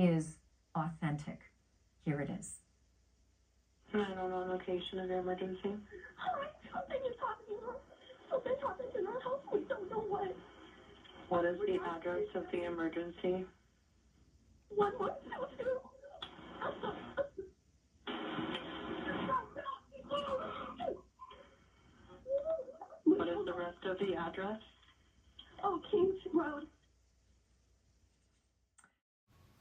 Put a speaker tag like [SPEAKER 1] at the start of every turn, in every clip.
[SPEAKER 1] is authentic. Here it is.
[SPEAKER 2] 911 location of your emergency.
[SPEAKER 3] Something is happening. Something happened in our house. We don't know what.
[SPEAKER 2] What is the address of the emergency?
[SPEAKER 3] 1122.
[SPEAKER 2] What is the rest of the address?
[SPEAKER 3] Oh, Kings Road.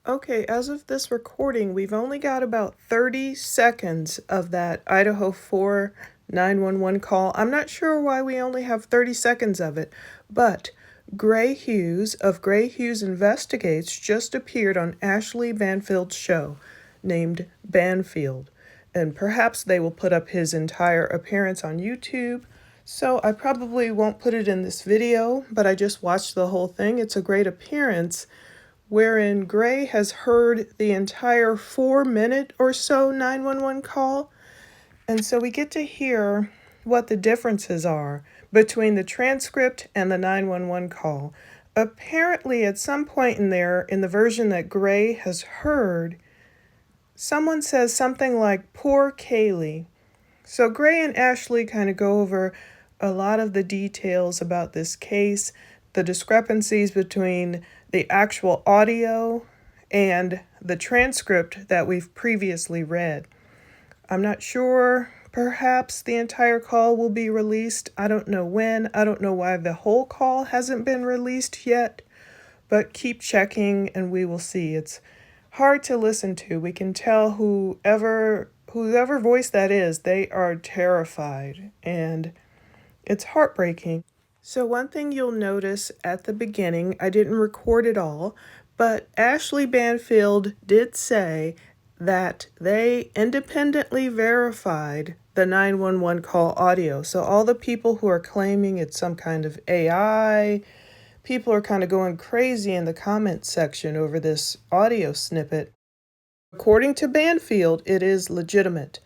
[SPEAKER 4] Okay, as of this recording, we've only got about 30 seconds of that Idaho 4 911 call. I'm not sure why we only have 30 seconds of it, but Gry Hughes of Gry Hughes Investigates just appeared on Ashley Banfield's show named Banfield, and perhaps they will put up his entire appearance on YouTube. So I probably won't put it in this video, but I just watched the whole thing. It's a great appearance, wherein Gray has heard the entire 4-minute or so 911 call. And so we get to hear what the differences are between the transcript and the 911 call. Apparently, at some point in there, in the version that Gray has heard, someone says something like, "Poor Kaylee." So Gray and Ashley kind of go over a lot of the details about this case, the discrepancies between the actual audio and the transcript that we've previously read. I'm not sure, perhaps the entire call will be released. I don't know when. I don't know why the whole call hasn't been released yet, but keep checking and we will see. It's hard to listen to. We can tell whoever voice that is, they are terrified, and it's heartbreaking. So one thing you'll notice at the beginning, I didn't record it all, but Ashley Banfield did say that they independently verified the 911 call audio. So all the people who are claiming it's some kind of AI, people are kind of going crazy in the comment section over this audio snippet. According to Banfield, it is legitimate.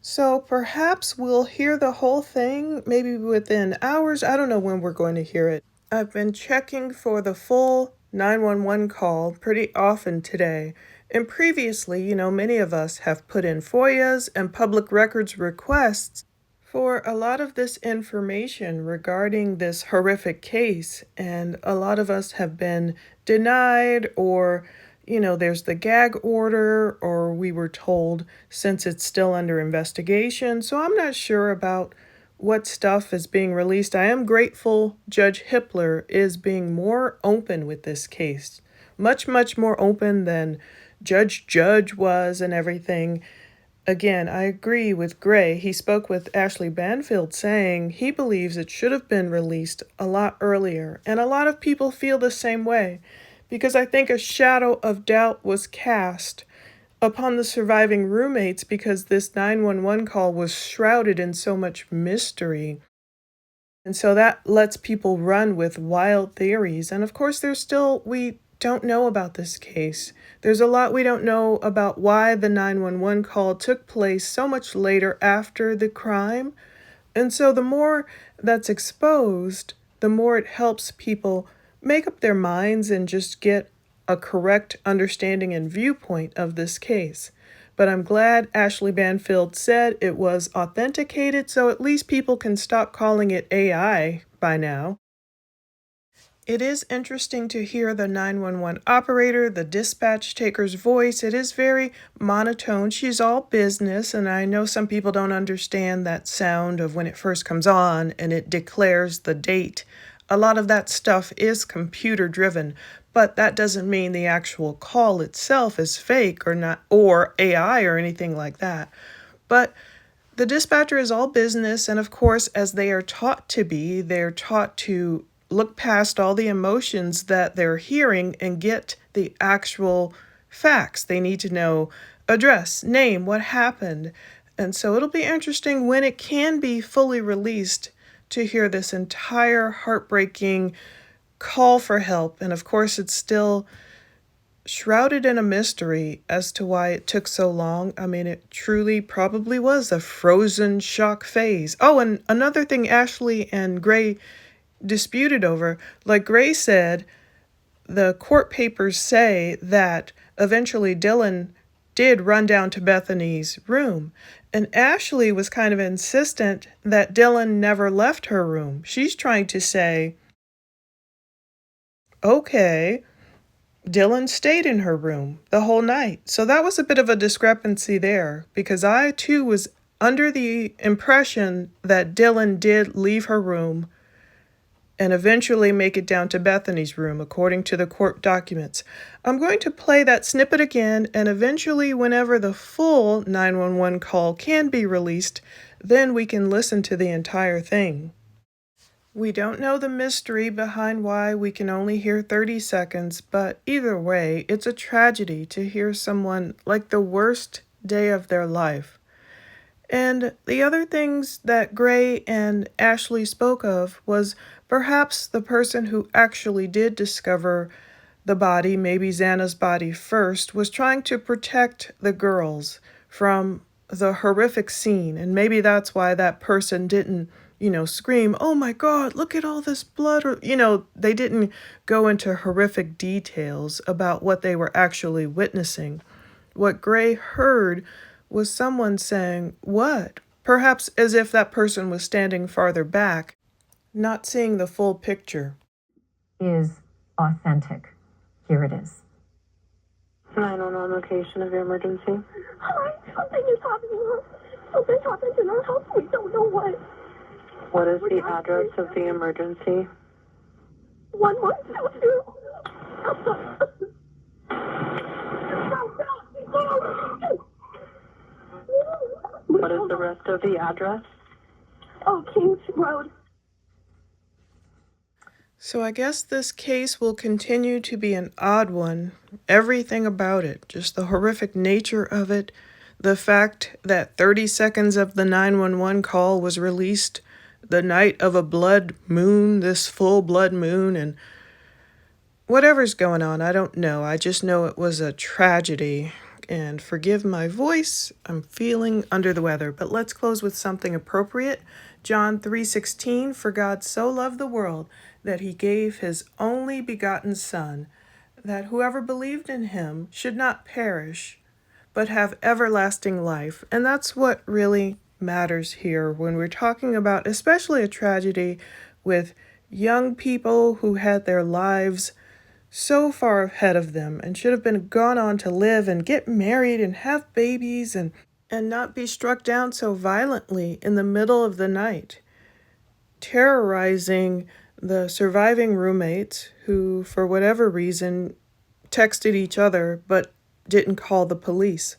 [SPEAKER 4] So perhaps we'll hear the whole thing, maybe within hours. I don't know when we're going to hear it. I've been checking for the full 911 call pretty often today. And previously, many of us have put in FOIAs and public records requests for a lot of this information regarding this horrific case. And a lot of us have been denied, or there's the gag order, or we were told since it's still under investigation. So I'm not sure about what stuff is being released. I am grateful Judge Hippler is being more open with this case. Much, much more open than Judge was and everything. Again, I agree with Gray. He spoke with Ashley Banfield saying he believes it should have been released a lot earlier. And a lot of people feel the same way, because I think a shadow of doubt was cast upon the surviving roommates because this 911 call was shrouded in so much mystery. And so that lets people run with wild theories. And of course, we don't know about this case. There's a lot we don't know about why the 911 call took place so much later after the crime. And so the more that's exposed, the more it helps people make up their minds and just get a correct understanding and viewpoint of this case. But I'm glad Ashley Banfield said it was authenticated, so at least people can stop calling it AI by now. It is interesting to hear the 911 operator, the dispatch taker's voice. It is very monotone. She's all business, and I know some people don't understand that sound of when it first comes on and it declares the date. A lot of that stuff is computer driven, but that doesn't mean the actual call itself is fake or not, or AI or anything like that. But the dispatcher is all business, and of course, as they are taught to be, they're taught to look past all the emotions that they're hearing and get the actual facts. They need to know address, name, what happened. And so it'll be interesting when it can be fully released to hear this entire heartbreaking call for help. And of course, it's still shrouded in a mystery as to why it took so long. I mean, it truly probably was a frozen shock phase. Oh, and another thing Ashley and Gray disputed over, like Gray said, the court papers say that eventually Dylan did run down to Bethany's room. And Ashley was kind of insistent that Dylan never left her room. She's trying to say, okay, Dylan stayed in her room the whole night. So that was a bit of a discrepancy there, because I too was under the impression that Dylan did leave her room and eventually make it down to Bethany's room, according to the court documents. I'm going to play that snippet again, and eventually, whenever the full 911 call can be released, then we can listen to the entire thing. We don't know the mystery behind why we can only hear 30 seconds, but either way, it's a tragedy to hear someone like the worst day of their life. And the other things that Gray and Ashley spoke of was perhaps the person who actually did discover the body, maybe Xana's body first, was trying to protect the girls from the horrific scene. And maybe that's why that person didn't, scream, "Oh my God, look at all this blood," or, they didn't go into horrific details about what they were actually witnessing. What Gray heard was someone saying, "What?" Perhaps as if that person was standing farther back, not seeing the full picture.
[SPEAKER 1] Is authentic. Here it is.
[SPEAKER 2] 911 location of your emergency.
[SPEAKER 3] Hi, something is happening. Something happened in our house. We don't know what.
[SPEAKER 2] What is the address of the emergency?
[SPEAKER 3] 1122.
[SPEAKER 2] What is the rest of the address?
[SPEAKER 3] Oh, Kings Road.
[SPEAKER 4] So I guess this case will continue to be an odd one. Everything about it, just the horrific nature of it, the fact that 30 seconds of the 911 call was released the night of a blood moon, this full blood moon, and whatever's going on, I don't know. I just know it was a tragedy. And forgive my voice, I'm feeling under the weather. But let's close with something appropriate. John 3:16, "For God so loved the world that he gave his only begotten Son, that whoever believed in him should not perish, but have everlasting life." And that's what really matters here when we're talking about especially a tragedy with young people who had their lives so far ahead of them and should have been gone on to live and get married and have babies and not be struck down so violently in the middle of the night, terrorizing the surviving roommates who, for whatever reason, texted each other but didn't call the police.